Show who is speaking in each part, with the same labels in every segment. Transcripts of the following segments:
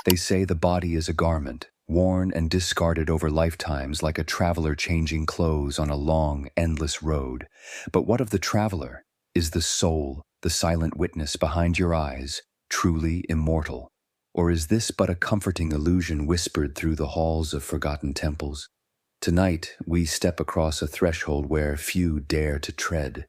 Speaker 1: They say the body is a garment, worn and discarded over lifetimes like a traveler changing clothes on a long, endless road. But what of the traveler? Is the soul, the silent witness behind your eyes, truly immortal? Or is this but a comforting illusion whispered through the halls of forgotten temples? Tonight, we step across a threshold where few dare to tread.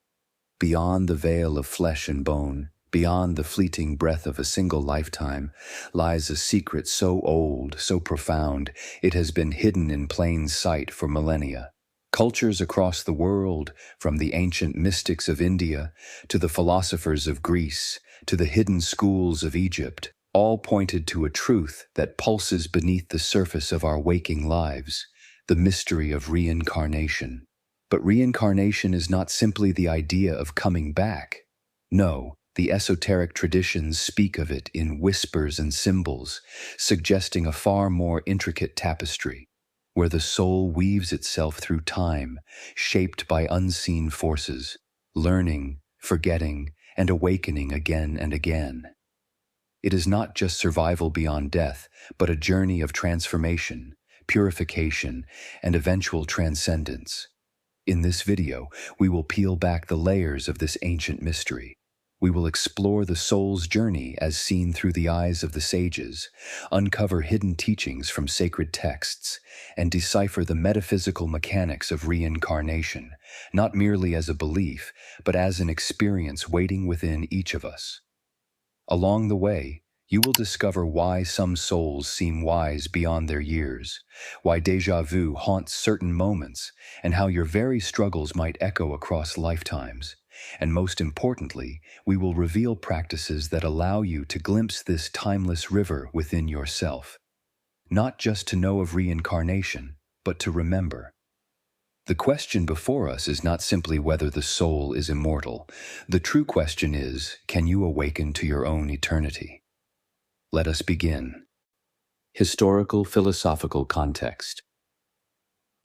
Speaker 1: Beyond the veil of flesh and bone, beyond the fleeting breath of a single lifetime, lies a secret so old, so profound, it has been hidden in plain sight for millennia. Cultures across the world, from the ancient mystics of India to the philosophers of Greece to the hidden schools of Egypt, all pointed to a truth that pulses beneath the surface of our waking lives, the mystery of reincarnation. But reincarnation is not simply the idea of coming back. No, the esoteric traditions speak of it in whispers and symbols, suggesting a far more intricate tapestry, where the soul weaves itself through time, shaped by unseen forces, learning, forgetting, and awakening again and again. It is not just survival beyond death, but a journey of transformation, purification, and eventual transcendence. In this video, we will peel back the layers of this ancient mystery. We will explore the soul's journey as seen through the eyes of the sages, uncover hidden teachings from sacred texts, and decipher the metaphysical mechanics of reincarnation, not merely as a belief, but as an experience waiting within each of us. Along the way, you will discover why some souls seem wise beyond their years, why déjà vu haunts certain moments, and how your very struggles might echo across lifetimes. And most importantly, we will reveal practices that allow you to glimpse this timeless river within yourself. Not just to know of reincarnation, but to remember. The question before us is not simply whether the soul is immortal. The true question is, can you awaken to your own eternity? Let us begin. Historical philosophical context.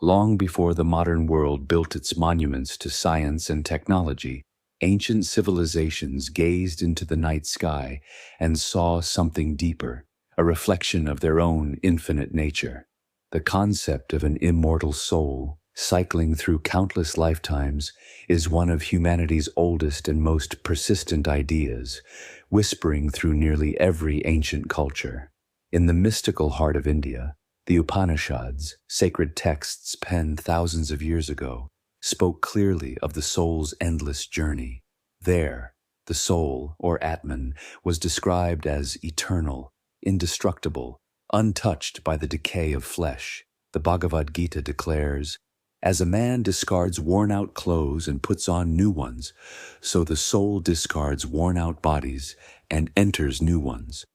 Speaker 1: Long before the modern world built its monuments to science and technology, ancient civilizations gazed into the night sky and saw something deeper, a reflection of their own infinite nature. The concept of an immortal soul, cycling through countless lifetimes, is one of humanity's oldest and most persistent ideas, whispering through nearly every ancient culture. In the mystical heart of India, the Upanishads, sacred texts penned thousands of years ago, spoke clearly of the soul's endless journey. There, the soul, or Atman, was described as eternal, indestructible, untouched by the decay of flesh. The Bhagavad Gita declares, "As a man discards worn-out clothes and puts on new ones, so the soul discards worn-out bodies and enters new ones."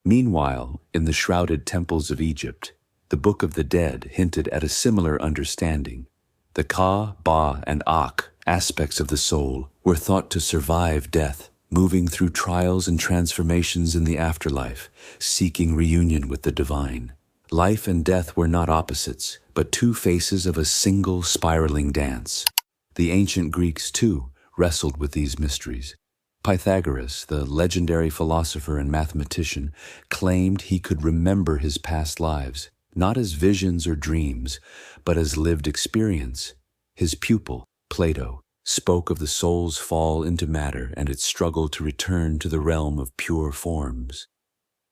Speaker 1: Meanwhile, in the shrouded temples of Egypt, the Book of the Dead hinted at a similar understanding. The Ka, Ba, and Ak aspects of the soul were thought to survive death, moving through trials and transformations in the afterlife, seeking reunion with the divine. Life and death were not opposites, but two faces of a single spiraling dance. The ancient Greeks, too, wrestled with these mysteries. Pythagoras, the legendary philosopher and mathematician, claimed he could remember his past lives, not as visions or dreams, but as lived experience. His pupil, Plato, spoke of the soul's fall into matter and its struggle to return to the realm of pure forms.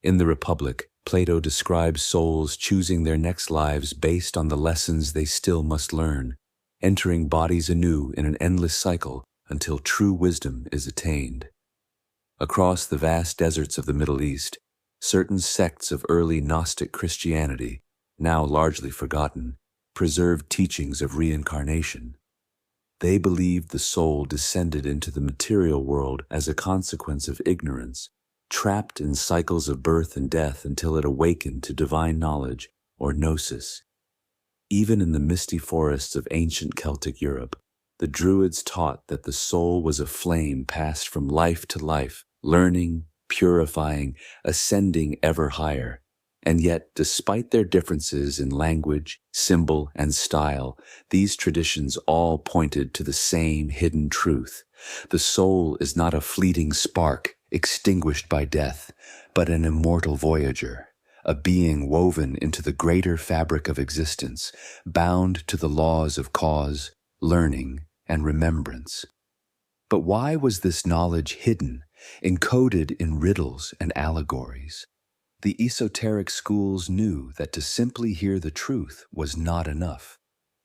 Speaker 1: In the Republic, Plato describes souls choosing their next lives based on the lessons they still must learn, entering bodies anew in an endless cycle until true wisdom is attained. Across the vast deserts of the Middle East, certain sects of early Gnostic Christianity, now largely forgotten, preserved teachings of reincarnation. They believed the soul descended into the material world as a consequence of ignorance, trapped in cycles of birth and death until it awakened to divine knowledge, or gnosis. Even in the misty forests of ancient Celtic Europe, the Druids taught that the soul was a flame passed from life to life, learning, purifying, ascending ever higher. And yet, despite their differences in language, symbol, and style, these traditions all pointed to the same hidden truth. The soul is not a fleeting spark, extinguished by death, but an immortal voyager, a being woven into the greater fabric of existence, bound to the laws of cause, learning, and remembrance. But why was this knowledge hidden, encoded in riddles and allegories? The esoteric schools knew that to simply hear the truth was not enough.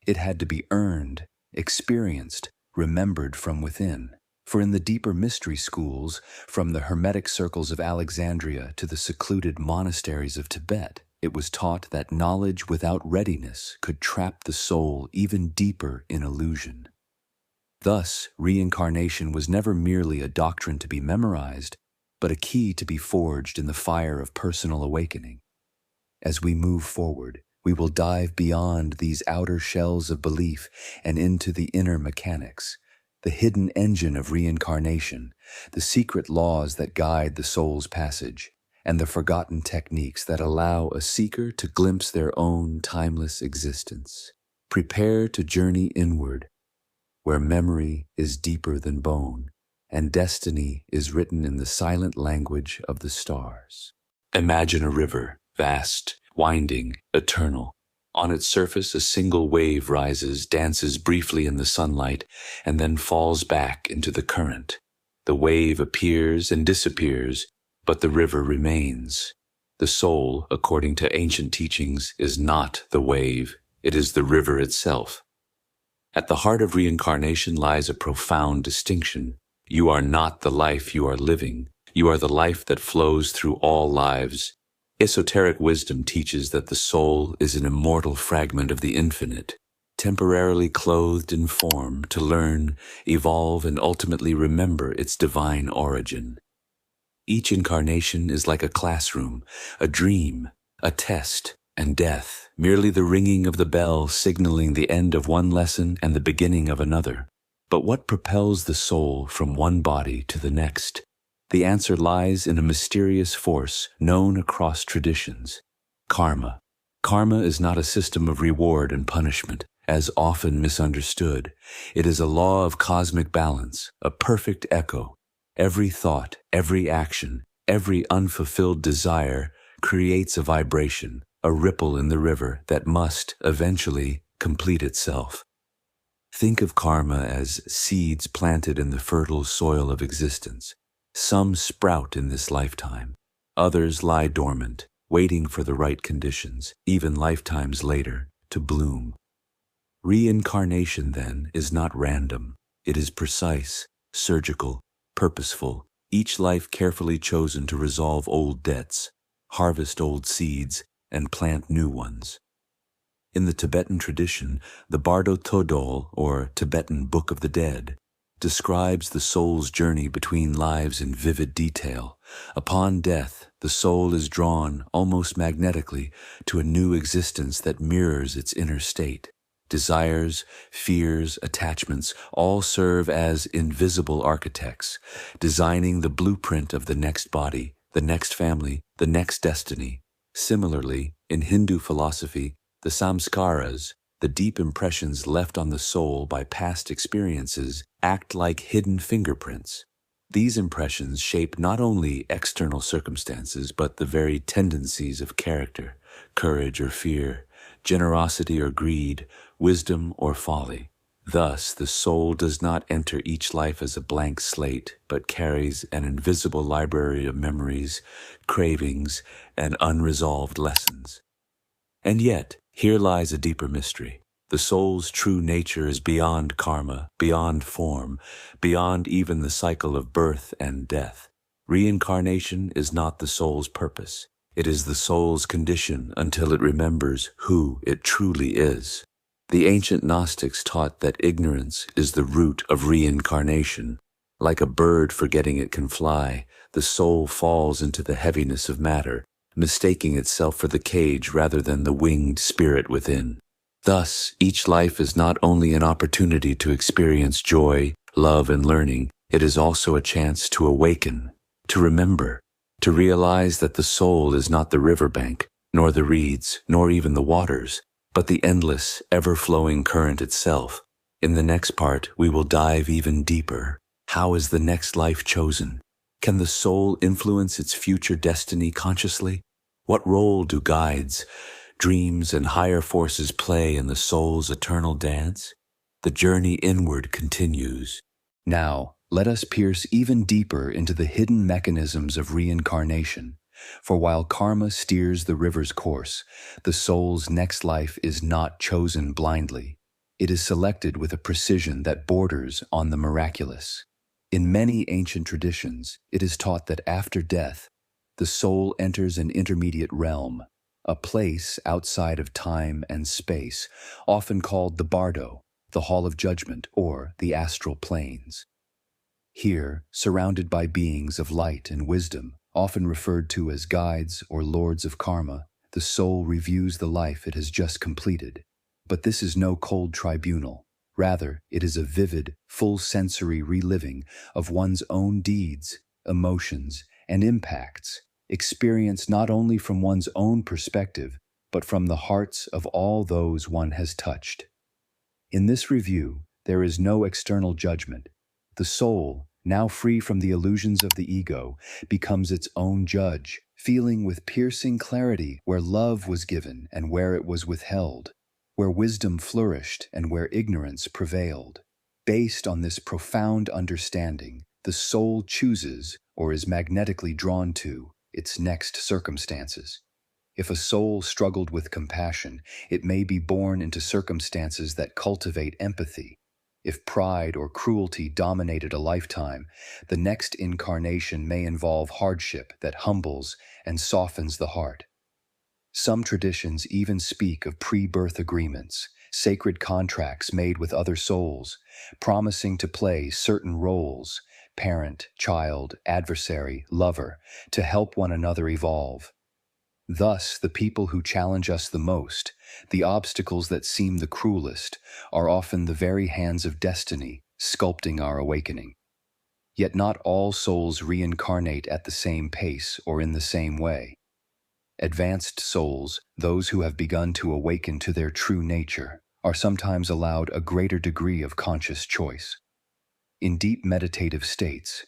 Speaker 1: It had to be earned, experienced, remembered from within. For in the deeper mystery schools, from the Hermetic circles of Alexandria to the secluded monasteries of Tibet, it was taught that knowledge without readiness could trap the soul even deeper in illusion. Thus, reincarnation was never merely a doctrine to be memorized, but a key to be forged in the fire of personal awakening. As we move forward, we will dive beyond these outer shells of belief and into the inner mechanics, the hidden engine of reincarnation, the secret laws that guide the soul's passage, and the forgotten techniques that allow a seeker to glimpse their own timeless existence. Prepare to journey inward, where memory is deeper than bone, and destiny is written in the silent language of the stars. Imagine a river, vast, winding, eternal. On its surface, a single wave rises, dances briefly in the sunlight, and then falls back into the current. The wave appears and disappears, but the river remains. The soul, according to ancient teachings, is not the wave, it is the river itself. At the heart of reincarnation lies a profound distinction. You are not the life you are living. You are the life that flows through all lives. Esoteric wisdom teaches that the soul is an immortal fragment of the infinite, temporarily clothed in form to learn, evolve, and ultimately remember its divine origin. Each incarnation is like a classroom, a dream, a test, and death, merely the ringing of the bell signaling the end of one lesson and the beginning of another. But what propels the soul from one body to the next? The answer lies in a mysterious force known across traditions: karma. Karma is not a system of reward and punishment, as often misunderstood. It is a law of cosmic balance, a perfect echo. Every thought, every action, every unfulfilled desire creates a vibration, a ripple in the river that must, eventually, complete itself. Think of karma as seeds planted in the fertile soil of existence. Some sprout in this lifetime. Others lie dormant, waiting for the right conditions, even lifetimes later, to bloom. Reincarnation, then, is not random. It is precise, surgical, purposeful, each life carefully chosen to resolve old debts, harvest old seeds, and plant new ones. In the Tibetan tradition, the Bardo Thodol, or Tibetan Book of the Dead, describes the soul's journey between lives in vivid detail. Upon death, the soul is drawn, almost magnetically, to a new existence that mirrors its inner state. Desires, fears, attachments all serve as invisible architects, designing the blueprint of the next body, the next family, the next destiny. Similarly, in Hindu philosophy, the samskaras, the deep impressions left on the soul by past experiences, act like hidden fingerprints. These impressions shape not only external circumstances, but the very tendencies of character, courage or fear, generosity or greed, wisdom or folly. Thus, the soul does not enter each life as a blank slate, but carries an invisible library of memories, cravings, and unresolved lessons. And yet, here lies a deeper mystery. The soul's true nature is beyond karma, beyond form, beyond even the cycle of birth and death. Reincarnation is not the soul's purpose. It is the soul's condition until it remembers who it truly is. The ancient Gnostics taught that ignorance is the root of reincarnation. Like a bird forgetting it can fly, the soul falls into the heaviness of matter, mistaking itself for the cage rather than the winged spirit within. Thus, each life is not only an opportunity to experience joy, love, and learning, it is also a chance to awaken, to remember, to realize that the soul is not the riverbank, nor the reeds, nor even the waters, but the endless, ever-flowing current itself. In the next part, we will dive even deeper. How is the next life chosen?
Speaker 2: Can the soul influence its future destiny consciously? What role do guides, dreams, and higher forces play in the soul's eternal dance? The journey inward continues.
Speaker 1: Now, let us pierce even deeper into the hidden mechanisms of reincarnation. For while karma steers the river's course, the soul's next life is not chosen blindly. It is selected with a precision that borders on the miraculous. In many ancient traditions, it is taught that after death, the soul enters an intermediate realm, a place outside of time and space, often called the bardo, the hall of judgment, or the astral planes. Here, surrounded by beings of light and wisdom, often referred to as guides or lords of karma, the soul reviews the life it has just completed. But this is no cold tribunal. Rather, it is a vivid, full-sensory reliving of one's own deeds, emotions, and impacts, experienced not only from one's own perspective, but from the hearts of all those one has touched. In this review, there is no external judgment. The soul, now free from the illusions of the ego, becomes its own judge, feeling with piercing clarity where love was given and where it was withheld, where wisdom flourished and where ignorance prevailed. Based on this profound understanding, the soul chooses, or is magnetically drawn to, its next circumstances. If a soul struggled with compassion, it may be born into circumstances that cultivate empathy. If pride or cruelty dominated a lifetime, the next incarnation may involve hardship that humbles and softens the heart. Some traditions even speak of pre-birth agreements, sacred contracts made with other souls, promising to play certain roles, parent, child, adversary, lover, to help one another evolve. Thus, the people who challenge us the most, the obstacles that seem the cruelest, are often the very hands of destiny, sculpting our awakening. Yet not all souls reincarnate at the same pace or in the same way. Advanced souls, those who have begun to awaken to their true nature, are sometimes allowed a greater degree of conscious choice. In deep meditative states,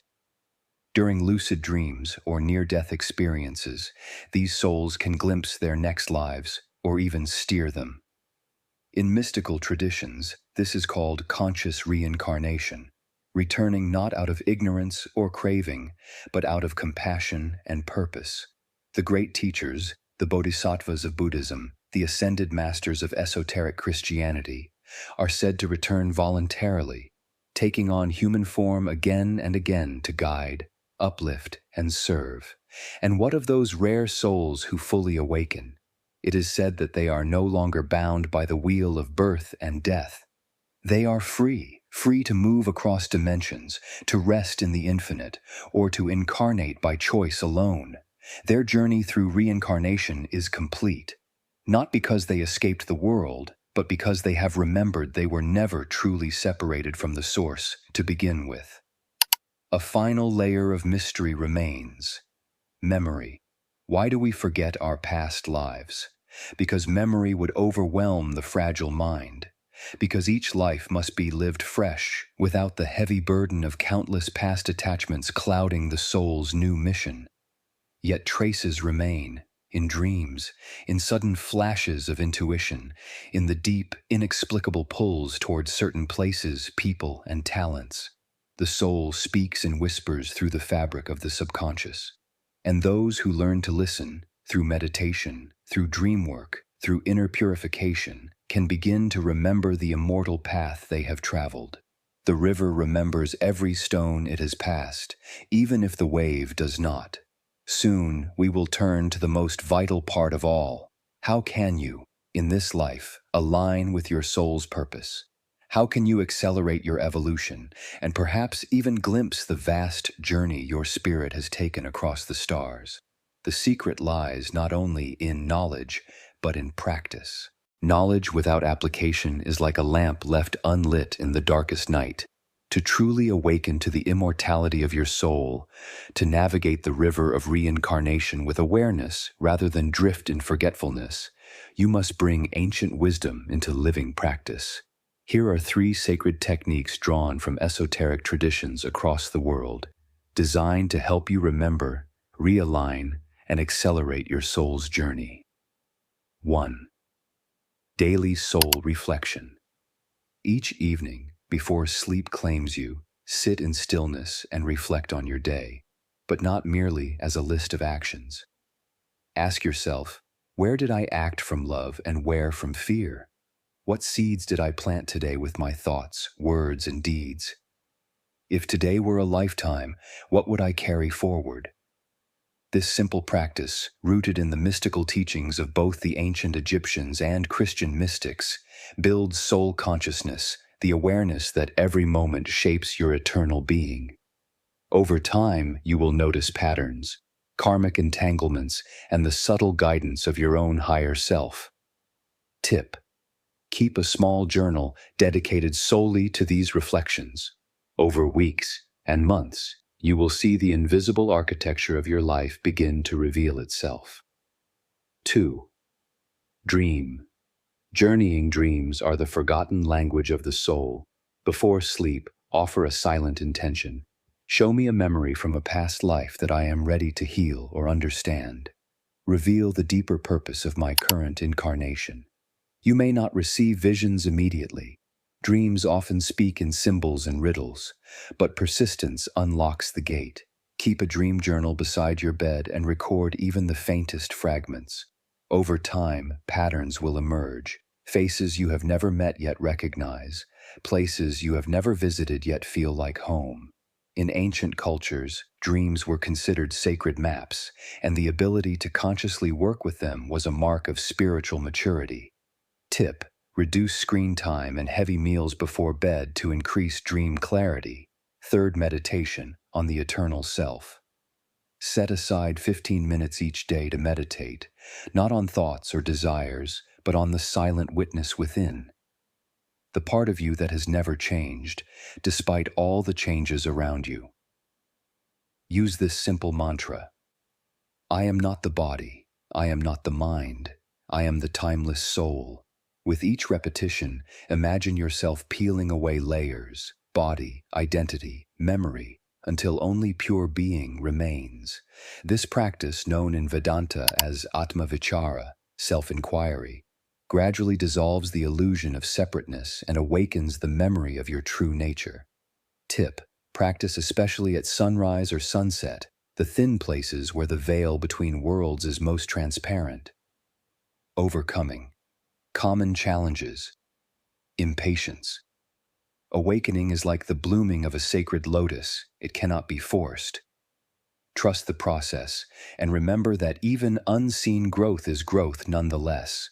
Speaker 1: during lucid dreams or near-death experiences, these souls can glimpse their next lives or even steer them. In mystical traditions, this is called conscious reincarnation, returning not out of ignorance or craving, but out of compassion and purpose. The great teachers, the bodhisattvas of Buddhism, the ascended masters of esoteric Christianity, are said to return voluntarily, taking on human form again and again to guide, uplift, and serve. And what of those rare souls who fully awaken? It is said that they are no longer bound by the wheel of birth and death. They are free to move across dimensions, to rest in the infinite, or to incarnate by choice alone. Their journey through reincarnation is complete, not because they escaped the world, but because they have remembered they were never truly separated from the source to begin with. A final layer of mystery remains: memory. Why do we forget our past lives? Because memory would overwhelm the fragile mind. Because each life must be lived fresh, without the heavy burden of countless past attachments clouding the soul's new mission. Yet traces remain, in dreams, in sudden flashes of intuition, in the deep, inexplicable pulls towards certain places, people, and talents. The soul speaks in whispers through the fabric of the subconscious. And those who learn to listen, through meditation, through dream work, through inner purification, can begin to remember the immortal path they have traveled. The river remembers every stone it has passed, even if the wave does not. Soon we will turn to the most vital part of all. How can you, in this life, align with your soul's purpose? How can you accelerate your evolution and perhaps even glimpse the vast journey your spirit has taken across the stars? The secret lies not only in knowledge, but in practice. Knowledge without application is like a lamp left unlit in the darkest night. To truly awaken to the immortality of your soul, to navigate the river of reincarnation with awareness rather than drift in forgetfulness, you must bring ancient wisdom into living practice. Here are 3 sacred techniques drawn from esoteric traditions across the world. designed to help you remember, realign, and accelerate your soul's journey. 1. Daily Soul Reflection. Each evening, before sleep claims you, sit in stillness and reflect on your day, but not merely as a list of actions. Ask yourself, where did I act from love and where from fear? What seeds did I plant today with my thoughts, words, and deeds? If today were a lifetime, what would I carry forward? This simple practice, rooted in the mystical teachings of both the ancient Egyptians and Christian mystics, builds soul consciousness, the awareness that every moment shapes your eternal being. Over time, you will notice patterns, karmic entanglements, and the subtle guidance of your own higher self. Tip: keep a small journal dedicated solely to these reflections. Over weeks and months, you will see the invisible architecture of your life begin to reveal itself. 2. Dream. Journeying dreams are the forgotten language of the soul. Before sleep, offer a silent intention. Show me a memory from a past life that I am ready to heal or understand. Reveal the deeper purpose of my current incarnation. You may not receive visions immediately. Dreams often speak in symbols and riddles, but persistence unlocks the gate. Keep a dream journal beside your bed and record even the faintest fragments. Over time, patterns will emerge. Faces you have never met yet recognize. Places you have never visited yet feel like home. In ancient cultures, dreams were considered sacred maps, and the ability to consciously work with them was a mark of spiritual maturity. Tip: reduce screen time and heavy meals before bed to increase dream clarity. 3rd meditation on the eternal self. Set aside 15 minutes each day to meditate, not on thoughts or desires, but on the silent witness within. The part of you that has never changed, despite all the changes around you. Use this simple mantra: I am not the body, I am not the mind, I am the timeless soul. With each repetition, imagine yourself peeling away layers, body, identity, memory, until only pure being remains. This practice, known in Vedanta as Atma Vichara, self-inquiry, gradually dissolves the illusion of separateness and awakens the memory of your true nature. Tip: practice especially at sunrise or sunset, the thin places where the veil between worlds is most transparent. Overcoming. Common challenges. Impatience. Awakening is like the blooming of a sacred lotus. It cannot be forced. Trust the process, and remember that even unseen growth is growth nonetheless.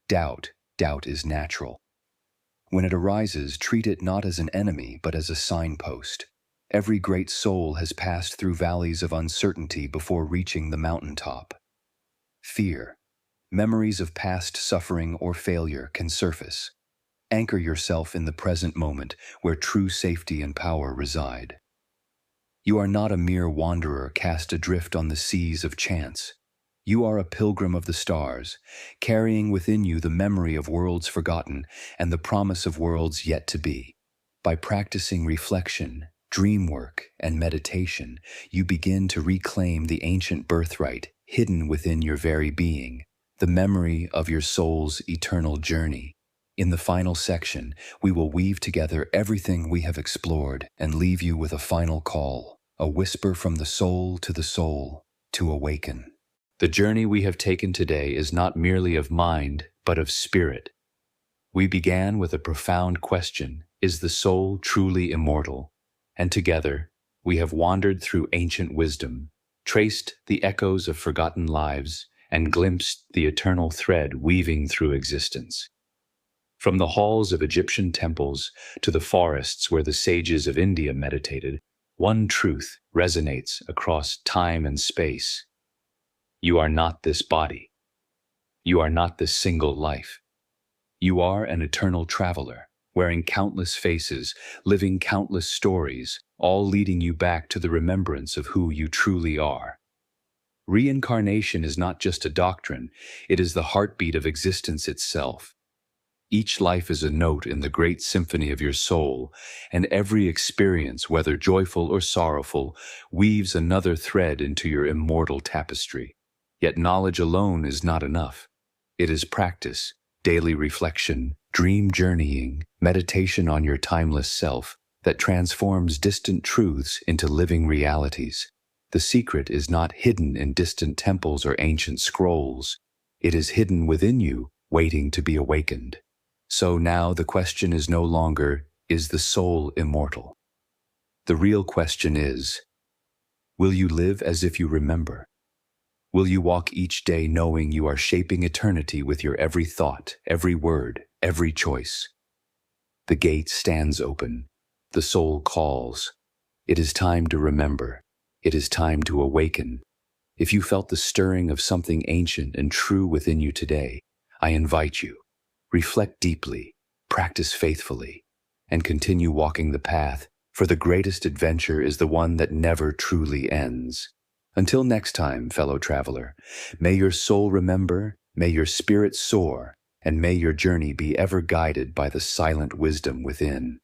Speaker 1: Doubt is natural. When it arises, treat it not as an enemy, but as a signpost. Every great soul has passed through valleys of uncertainty before reaching the mountaintop. Fear. Memories of past suffering or failure can surface. Anchor yourself in the present moment where true safety and power reside. You are not a mere wanderer cast adrift on the seas of chance. You are a pilgrim of the stars, carrying within you the memory of worlds forgotten and the promise of worlds yet to be. By practicing reflection, dream work, and meditation, you begin to reclaim the ancient birthright hidden within your very being, the memory of your soul's eternal journey. In the final section, we will weave together everything we have explored and leave you with a final call, a whisper from the soul to awaken. The journey we have taken today is not merely of mind, but of spirit. We began with a profound question: is the soul truly immortal? And together, we have wandered through ancient wisdom, traced the echoes of forgotten lives, and glimpsed the eternal thread weaving through existence. From the halls of Egyptian temples to the forests where the sages of India meditated, one truth resonates across time and space. You are not this body. You are not this single life. You are an eternal traveler, wearing countless faces, living countless stories, all leading you back to the remembrance of who you truly are. Reincarnation is not just a doctrine, it is the heartbeat of existence itself. Each life is a note in the great symphony of your soul, and every experience, whether joyful or sorrowful, weaves another thread into your immortal tapestry. Yet knowledge alone is not enough. It is practice, daily reflection, dream journeying, meditation on your timeless self that transforms distant truths into living realities. The secret is not hidden in distant temples or ancient scrolls. It is hidden within you, waiting to be awakened. So now the question is no longer, is the soul immortal? The real question is, will you live as if you remember? Will you walk each day knowing you are shaping eternity with your every thought, every word, every choice? The gate stands open. The soul calls. It is time to remember. It is time to awaken. If you felt the stirring of something ancient and true within you today, I invite you. Reflect deeply, practice faithfully, and continue walking the path, for the greatest adventure is the one that never truly ends. Until next time, fellow traveler, may your soul remember, may your spirit soar, and may your journey be ever guided by the silent wisdom within.